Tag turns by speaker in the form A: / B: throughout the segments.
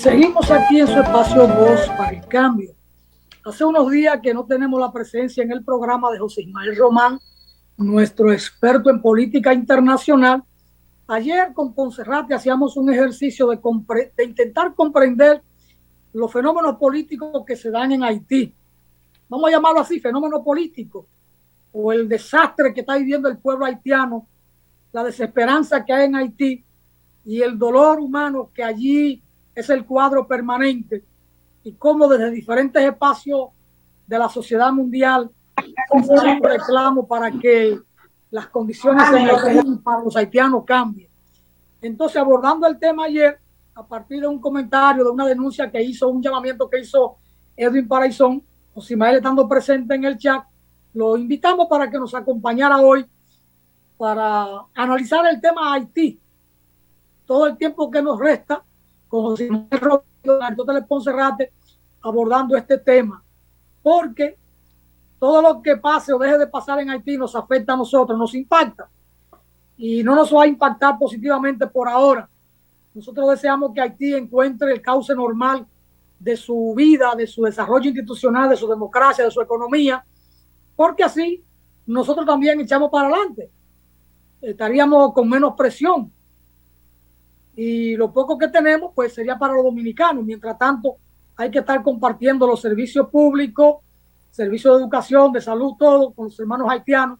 A: Seguimos aquí en su espacio Voz para el Cambio. Hace unos días que no tenemos la presencia en el programa de José Ismael Román, nuestro experto en política internacional. Ayer con Ponserrate hacíamos un ejercicio de intentar comprender los fenómenos políticos que se dan en Haití. Vamos a llamarlo así, fenómeno político, o el desastre que está viviendo el pueblo haitiano, la desesperanza que hay en Haití y el dolor humano que allí es el cuadro permanente, y cómo desde diferentes espacios de la sociedad mundial se hace un reclamo para que las condiciones en Haití para los haitianos cambien. Entonces, abordando el tema ayer, a partir de un comentario, de una denuncia que hizo, un llamamiento que hizo Edwin Paraizón, José Ismael estando presente en el chat, lo invitamos para que nos acompañara hoy para analizar el tema Haití. Todo el tiempo que nos resta, con José Ismael Rodríguez, Aristóteles Ponserrate, abordando este tema, porque todo lo que pase o deje de pasar en Haití nos afecta a nosotros, nos impacta, y no nos va a impactar positivamente por ahora. Nosotros deseamos que Haití encuentre el cauce normal de su vida, de su desarrollo institucional, de su democracia, de su economía, porque así nosotros también echamos para adelante, estaríamos con menos presión, y lo poco que tenemos pues sería para los dominicanos. Mientras tanto hay que estar compartiendo los servicios públicos, servicios de educación, de salud, todo con los hermanos haitianos,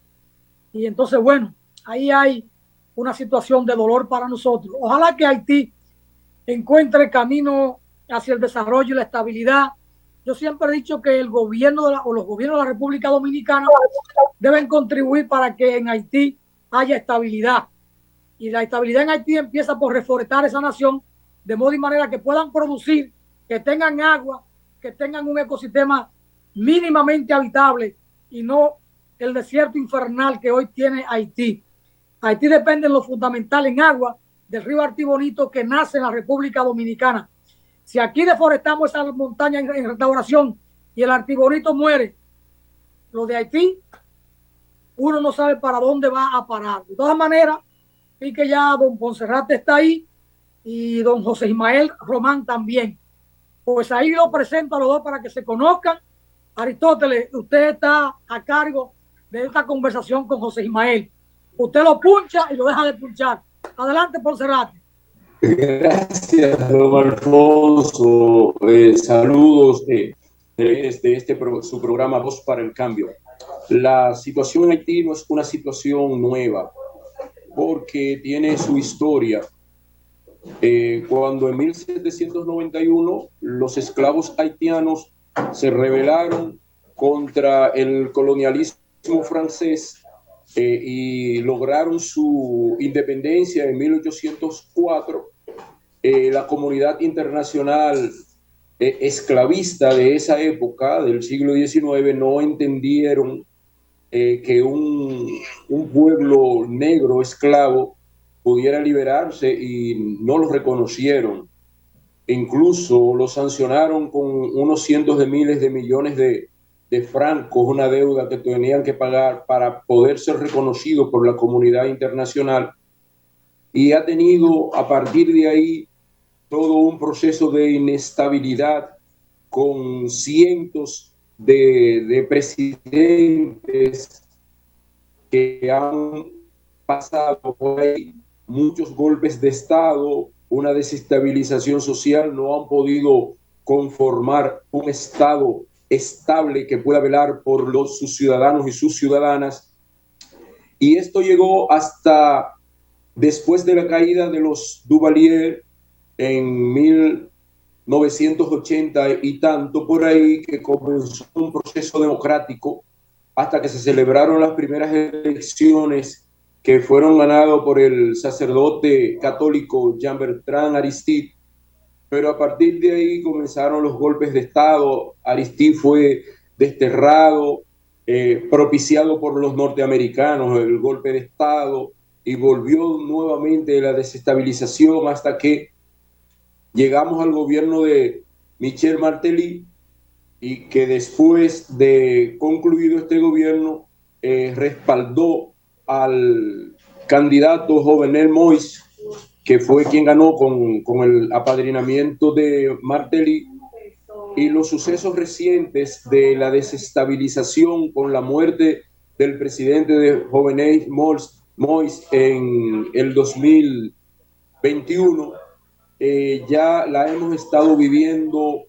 A: y entonces bueno, ahí hay una situación de dolor para nosotros. Ojalá que Haití encuentre el camino hacia el desarrollo y la estabilidad. Yo siempre he dicho que el gobierno o los gobiernos de la República Dominicana deben contribuir para que en Haití haya estabilidad. Y la estabilidad en Haití empieza por reforestar esa nación de modo y manera que puedan producir, que tengan agua, que tengan un ecosistema mínimamente habitable y no el desierto infernal que hoy tiene Haití. Haití depende en lo fundamental en agua del río Artibonito que nace en la República Dominicana. Si aquí deforestamos esa montaña en restauración y el Artibonito muere, lo de Haití, uno no sabe para dónde va a parar. De todas maneras, y que ya don Ponserrate está ahí y don José Ismael Román también. Pues ahí lo presento a los dos para que se conozcan. Aristóteles, usted está a cargo de esta conversación con José Ismael. Usted lo puncha y lo deja de punchar. Adelante, Ponserrate.
B: Gracias, don Alfonso. Saludos de su programa Voz para el Cambio. La situación en Haití no es una situación nueva, porque tiene su historia. Cuando en 1791 los esclavos haitianos se rebelaron contra el colonialismo francés y lograron su independencia en 1804, la comunidad internacional esclavista de esa época, del siglo XIX, no entendieron que un pueblo negro esclavo pudiera liberarse y no lo reconocieron. Incluso lo sancionaron con unos cientos de miles de millones de francos, una deuda que tenían que pagar para poder ser reconocidos por la comunidad internacional. Y ha tenido a partir de ahí todo un proceso de inestabilidad con cientos de presidentes que han pasado por ahí, muchos golpes de Estado, una desestabilización social, no han podido conformar un Estado estable que pueda velar por sus ciudadanos y sus ciudadanas. Y esto llegó hasta después de la caída de los Duvalier en 1980 y tanto por ahí, que comenzó un proceso democrático hasta que se celebraron las primeras elecciones que fueron ganadas por el sacerdote católico Jean-Bertrand Aristide. Pero a partir de ahí comenzaron los golpes de Estado. Aristide fue desterrado, propiciado por los norteamericanos, el golpe de Estado, y volvió nuevamente la desestabilización hasta que llegamos al gobierno de Michel Martelly, y que después de concluido este gobierno respaldó al candidato Jovenel Moïse que fue quien ganó con el apadrinamiento de Martelly, y los sucesos recientes de la desestabilización con la muerte del presidente de Jovenel Moïse en el 2021, ya la hemos estado viviendo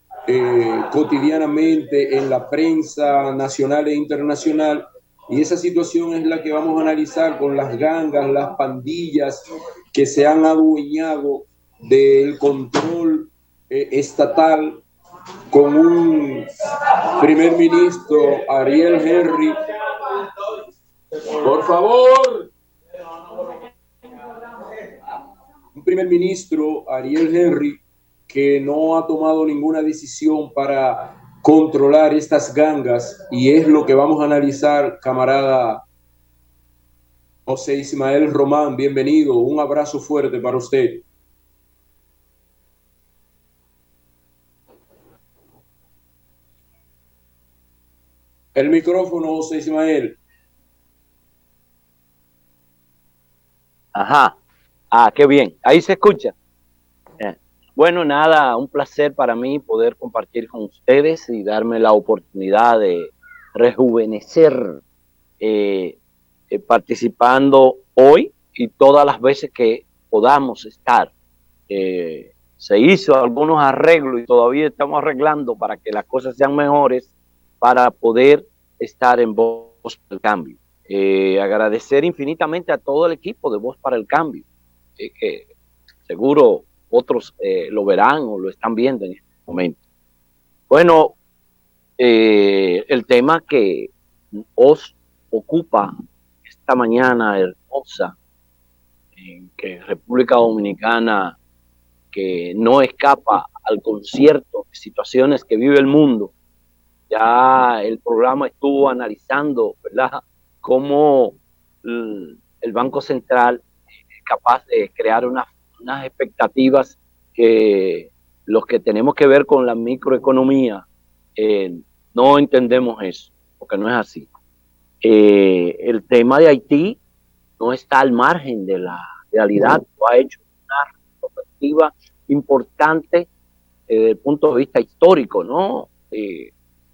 B: cotidianamente en la prensa nacional e internacional, y esa situación es la que vamos a analizar con las gangas, las pandillas que se han adueñado del control estatal, con un primer ministro, Ariel Henry. Por favor. Un primer ministro, Ariel Henry, que no ha tomado ninguna decisión para controlar estas gangas, y es lo que vamos a analizar, camarada José Ismael Román. Bienvenido, un abrazo fuerte para usted. El micrófono, José Ismael.
C: Ajá. Qué bien. Ahí se escucha. Bueno, nada, un placer para mí poder compartir con ustedes y darme la oportunidad de rejuvenecer participando hoy y todas las veces que podamos estar. Se hizo algunos arreglos y todavía estamos arreglando para que las cosas sean mejores, para poder estar en Voz para el Cambio. Agradecer infinitamente a todo el equipo de Voz para el Cambio, que seguro otros lo verán o lo están viendo en este momento. Bueno, el tema que os ocupa esta mañana hermosa, en que República Dominicana, que no escapa al concierto de situaciones que vive el mundo. Ya el programa estuvo analizando, ¿verdad?, cómo el Banco Central es capaz de crear unas expectativas que los que tenemos que ver con la microeconomía no entendemos eso, porque no es así. El tema de Haití no está al margen de la realidad, lo ha hecho una perspectiva importante desde el punto de vista histórico, ¿no?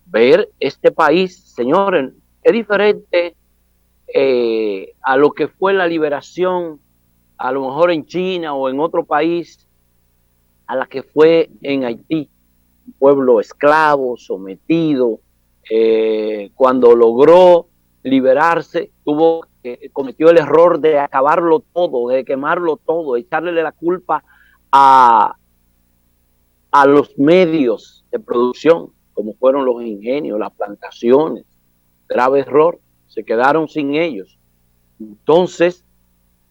C: Ver este país, señores, es diferente a lo que fue la liberación, a lo mejor en China o en otro país, a la que fue en Haití, un pueblo esclavo, sometido. Cuando logró liberarse, cometió el error de acabarlo todo, de quemarlo todo, de echarle la culpa a los medios de producción, como fueron los ingenios, las plantaciones. Grave error, se quedaron sin ellos. Entonces,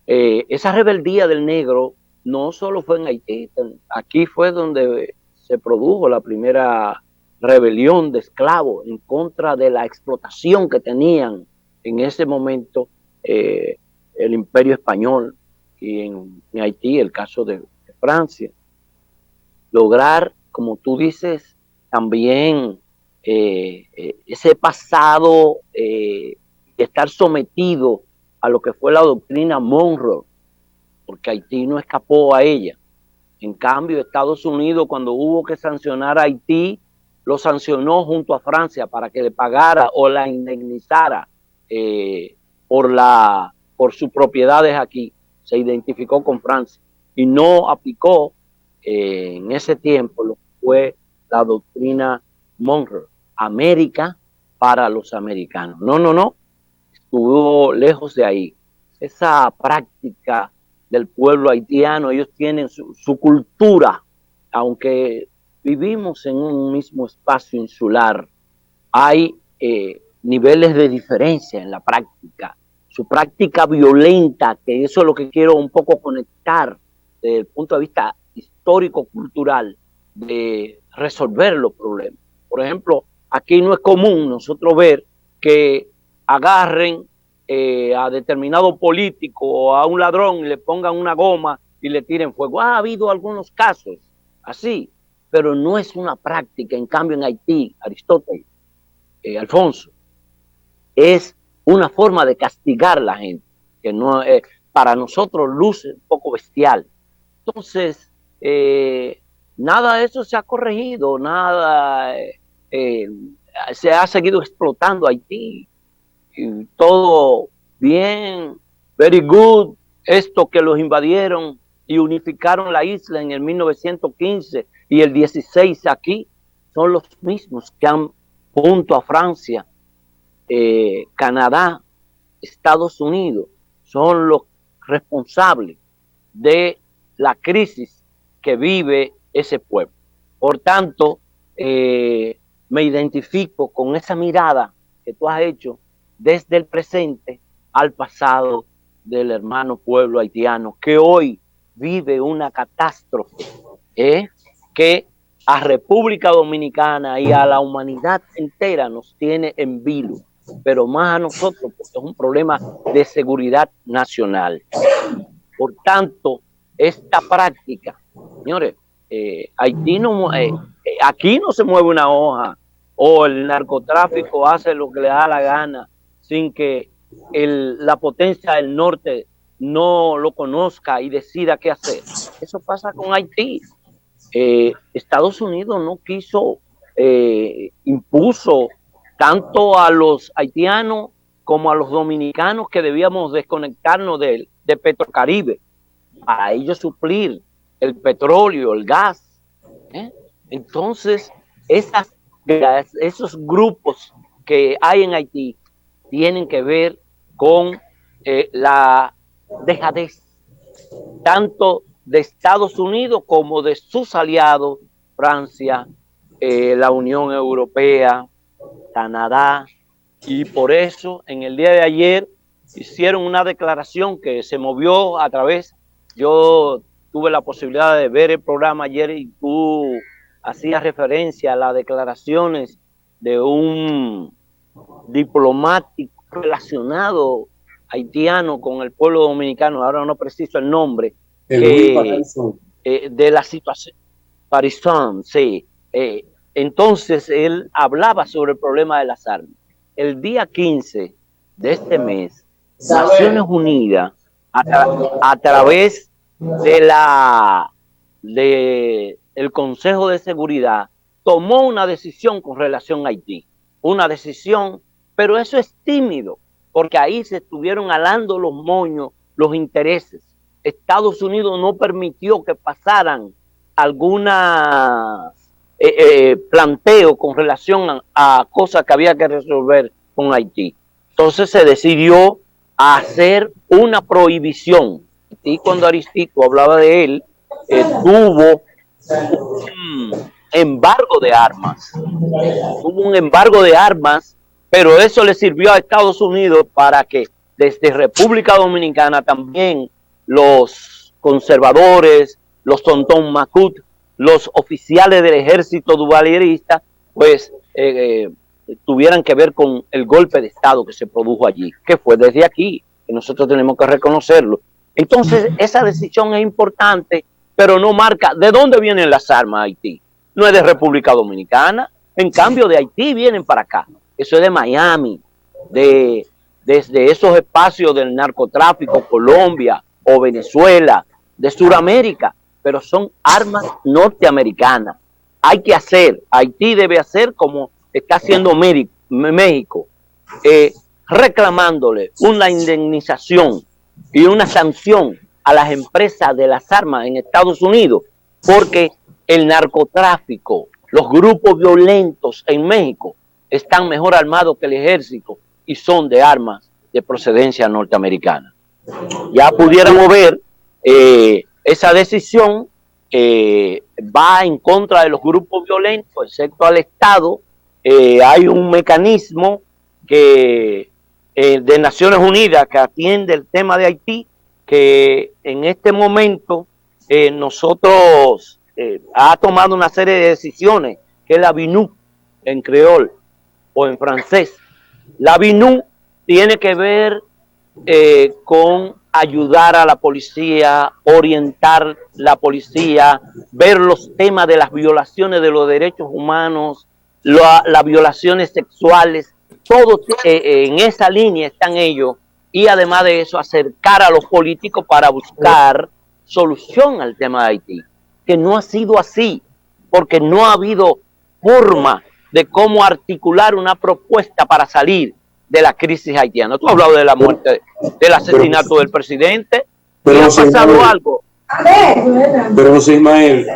C: esa rebeldía del negro no solo fue en Haití, aquí fue donde se produjo la primera rebelión de esclavos en contra de la explotación que tenían en ese momento el Imperio Español, y en Haití el caso de Francia. Lograr, como tú dices, también ese pasado, estar sometido a lo que fue la doctrina Monroe, porque Haití no escapó a ella. En cambio, Estados Unidos, cuando hubo que sancionar a Haití, lo sancionó junto a Francia para que le pagara o la indemnizara por sus propiedades aquí. Se identificó con Francia y no aplicó en ese tiempo lo que fue la doctrina Monroe, América para los americanos. No, estuvo lejos de ahí. Esa práctica del pueblo haitiano, ellos tienen su cultura, aunque vivimos en un mismo espacio insular, hay niveles de diferencia en la práctica. Su práctica violenta, que eso es lo que quiero un poco conectar desde el punto de vista histórico-cultural, de resolver los problemas. Por ejemplo, aquí no es común nosotros ver que agarren a determinado político o a un ladrón y le pongan una goma y le tiren fuego. Ha habido algunos casos así, pero no es una práctica. En cambio, en Haití, Aristóteles, Alfonso, es una forma de castigar a la gente, que no para nosotros luce un poco bestial, Entonces, nada de eso se ha corregido, nada, se ha seguido explotando Haití. Y todo bien, very good, esto que los invadieron y unificaron la isla en el 1915 y el 16 aquí, son los mismos que han, junto a Francia, Canadá, Estados Unidos, son los responsables de la crisis que vive ese pueblo. Por tanto, me identifico con esa mirada que tú has hecho desde el presente al pasado del hermano pueblo haitiano, que hoy vive una catástrofe que a República Dominicana y a la humanidad entera nos tiene en vilo, pero más a nosotros porque es un problema de seguridad nacional. Por tanto, esta práctica, señores, Haití no, aquí no se mueve una hoja, o el narcotráfico hace lo que le da la gana sin que la potencia del norte no lo conozca y decida qué hacer. Eso pasa con Haití. Estados Unidos no quiso, impuso tanto a los haitianos como a los dominicanos que debíamos desconectarnos de Petrocaribe para ellos suplir el petróleo, el gas. Entonces, esos grupos que hay en Haití tienen que ver con la dejadez tanto de Estados Unidos como de sus aliados, Francia, la Unión Europea, Canadá, y por eso en el día de ayer hicieron una declaración que se movió a través, yo tuve la posibilidad de ver el programa ayer y tú hacías referencia a las declaraciones de un diplomático relacionado haitiano con el pueblo dominicano, ahora no preciso el nombre, de la situación, Parizón, sí. Entonces él hablaba sobre el problema de las armas. El día 15 de este mes, Naciones Unidas, a través de el Consejo de Seguridad, tomó una decisión con relación a Haití. Una decisión, pero eso es tímido, porque ahí se estuvieron alando los moños, los intereses. Estados Unidos no permitió que pasaran algunas planteo con relación a cosas que había que resolver con Haití. Entonces se decidió hacer una prohibición. Y cuando Aristico hablaba de él, tuvo un embargo de armas. Tuvo un embargo de armas, pero eso le sirvió a Estados Unidos para que desde República Dominicana también los conservadores, los tontón macut, los oficiales del ejército duvalierista, pues tuvieran que ver con el golpe de Estado que se produjo allí, que fue desde aquí, que nosotros tenemos que reconocerlo. Entonces, esa decisión es importante, pero no marca de dónde vienen las armas a Haití. No es de República Dominicana, en cambio de Haití vienen para acá. Eso es de Miami, desde esos espacios del narcotráfico, Colombia o Venezuela, de Sudamérica, pero son armas norteamericanas. Hay que hacer, Haití debe hacer como está haciendo México, reclamándole una indemnización y una sanción a las empresas de las armas en Estados Unidos, porque el narcotráfico, los grupos violentos en México están mejor armados que el ejército y son de armas de procedencia norteamericana. Ya pudiéramos ver esa decisión va en contra de los grupos violentos, excepto al Estado. Hay un mecanismo que de Naciones Unidas que atiende el tema de Haití, que en este momento nosotros ha tomado una serie de decisiones, que es la BINU en creol o en francés. La BINU tiene que ver con ayudar a la policía, orientar la policía, ver los temas de las violaciones de los derechos humanos, las violaciones sexuales, todo en esa línea están ellos, y además de eso acercar a los políticos para buscar solución al tema de Haití, que no ha sido así, porque no ha habido forma de cómo articular una propuesta para salir de la crisis haitiana. Tú has hablado de la muerte, del asesinato del presidente, pero ha pasado algo.
B: Pero José Ismael,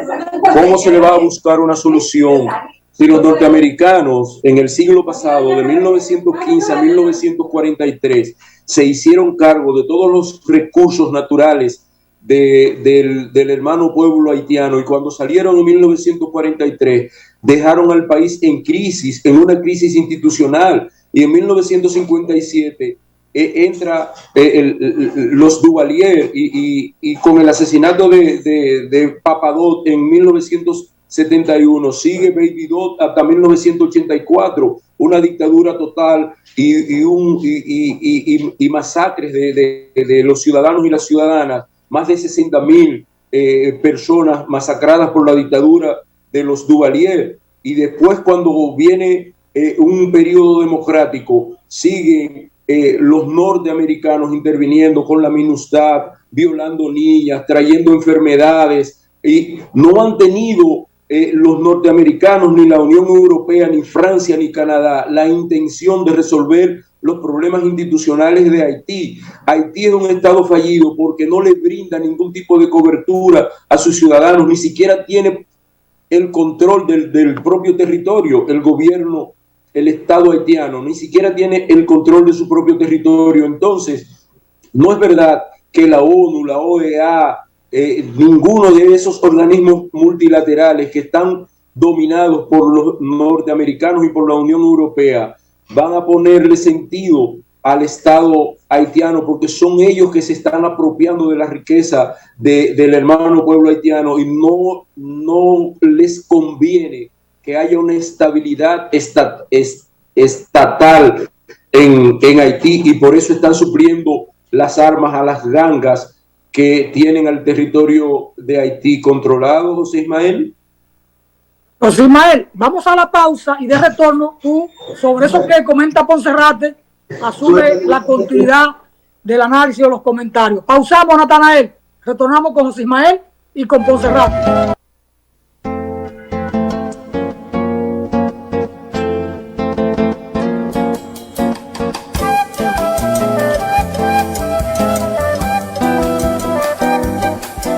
B: ¿cómo se le va a buscar una solución si los norteamericanos en el siglo pasado, de 1915 a 1943, se hicieron cargo de todos los recursos naturales del hermano pueblo haitiano, y cuando salieron en 1943 dejaron al país en crisis, en una crisis institucional, y en 1957 entra los Duvalier y con el asesinato de Papadot en 1971 sigue Baby Dot hasta 1984, una dictadura total y masacres de los ciudadanos y las ciudadanas, más de 60,000 personas masacradas por la dictadura de los Duvalier. Y después, cuando viene un periodo democrático, siguen los norteamericanos interviniendo con la MINUSTAH, violando niñas, trayendo enfermedades, y no han tenido los norteamericanos, ni la Unión Europea, ni Francia, ni Canadá, la intención de resolver los problemas institucionales de Haití. Haití es un estado fallido porque no le brinda ningún tipo de cobertura a sus ciudadanos, ni siquiera tiene el control del propio territorio. El gobierno, el Estado haitiano, ni siquiera tiene el control de su propio territorio. Entonces, no es verdad que la ONU, la OEA, ninguno de esos organismos multilaterales que están dominados por los norteamericanos y por la Unión Europea van a ponerle sentido al Estado haitiano, porque son ellos que se están apropiando de la riqueza del hermano pueblo haitiano, y no les conviene que haya una estabilidad estatal en Haití, y por eso están supliendo las armas a las gangas que tienen al territorio de Haití controlado. José Ismael.
A: José Ismael, vamos a la pausa y de retorno tú, sobre eso que comenta Ponserrate, asume la continuidad del análisis de los comentarios. Pausamos, Natanael, retornamos con José Ismael y con Ponserrate.